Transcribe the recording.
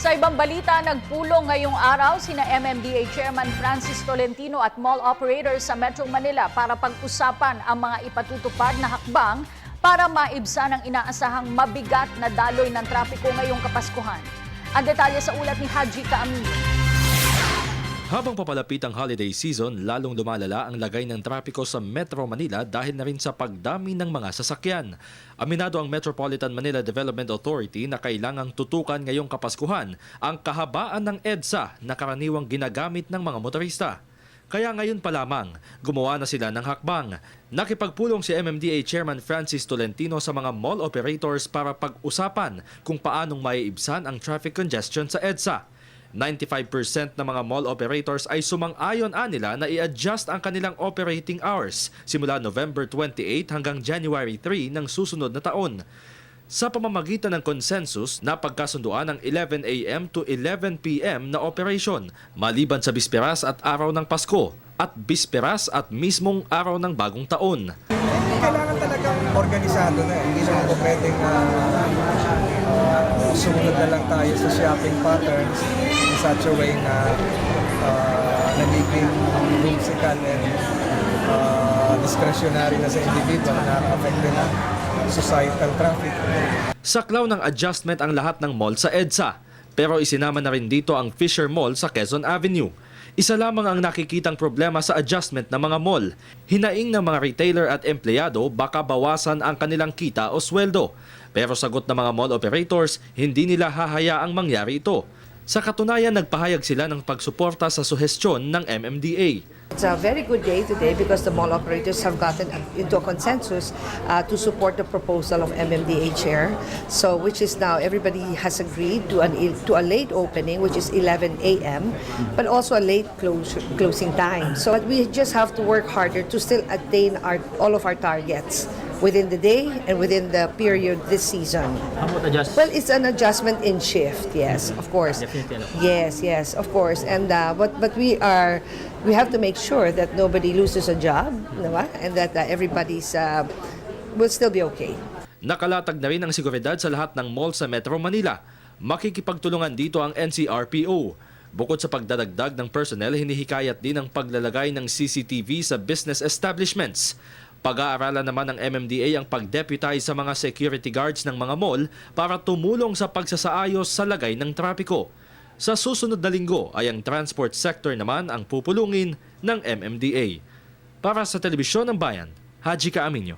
Sa ibang balita, nagpulong ngayong araw sina MMDA Chairman Francis Tolentino at mall operators sa Metro Manila para pag-usapan ang mga ipatutupad na hakbang para maibsan ang inaasahang mabigat na daloy ng trapiko ngayong Kapaskuhan. Ang detalye sa ulat ni Haji Kaamil. Habang papalapit ang holiday season, lalong lumalala ang lagay ng trapiko sa Metro Manila dahil na rin sa pagdami ng mga sasakyan. Aminado ang Metropolitan Manila Development Authority na kailangang tutukan ngayong Kapaskuhan ang kahabaan ng EDSA na karaniwang ginagamit ng mga motorista. Kaya ngayon pa lamang, gumawa na sila ng hakbang. Nakipagpulong si MMDA Chairman Francis Tolentino sa mga mall operators para pag-usapan kung paanong maiibsan ang traffic congestion sa EDSA. 95% ng mga mall operators ay sumang-ayon nila na i-adjust ang kanilang operating hours simula November 28 hanggang January 3 ng susunod na taon. Sa pamamagitan ng consensus, napagkasunduan ang 11 a.m. to 11 p.m. na operation maliban sa bisperas at araw ng Pasko at bisperas at mismong araw ng bagong taon. Kailangan talagang organisado na. Hindi naman po pwedeng sumunod na lang tayo sa shopping patterns in such a way na nagiging whimsical and discretionary na sa individual na affect na societal traffic. Saklaw ng adjustment ang lahat ng mall sa EDSA, pero isinama na rin dito ang Fisher Mall sa Quezon Avenue. Isa lamang ang nakikitang problema sa adjustment ng mga mall. Hinaing ng mga retailer at empleyado baka bawasan ang kanilang kita o sweldo. Pero sagot ng mga mall operators, hindi nila hahayaang mangyari ito. Sa katunayan, nagpahayag sila ng pagsuporta sa suhestyon ng MMDA. It's a very good day today because the mall operators have gotten into a consensus to support the proposal of MMDA Chair. So, which is now everybody has agreed to a late opening, which is 11 a.m., but also a late closing time. So, we just have to work harder to still attain all of our targets within the day and within the period this season. How about adjust? Well, it's an adjustment in shift, yes, of course. Definitely. Yes, of course. And but we have to make sure that nobody loses a job, diba? And that everybody's will still be okay. Nakalatag na rin ang seguridad sa lahat ng mall sa Metro Manila. Makikipagtulungan dito ang NCRPO. Bukod sa pagdadagdag ng personnel, hinihikayat din ang paglalagay ng CCTV sa business establishments. Pag-aaralan naman ng MMDA ang pag-deputize sa mga security guards ng mga mall para tumulong sa pagsasaayos sa lagay ng trapiko. Sa susunod na linggo ay ang transport sector naman ang pupulungin ng MMDA. Para sa Telebisyon ng Bayan, Haji Kaaminyo.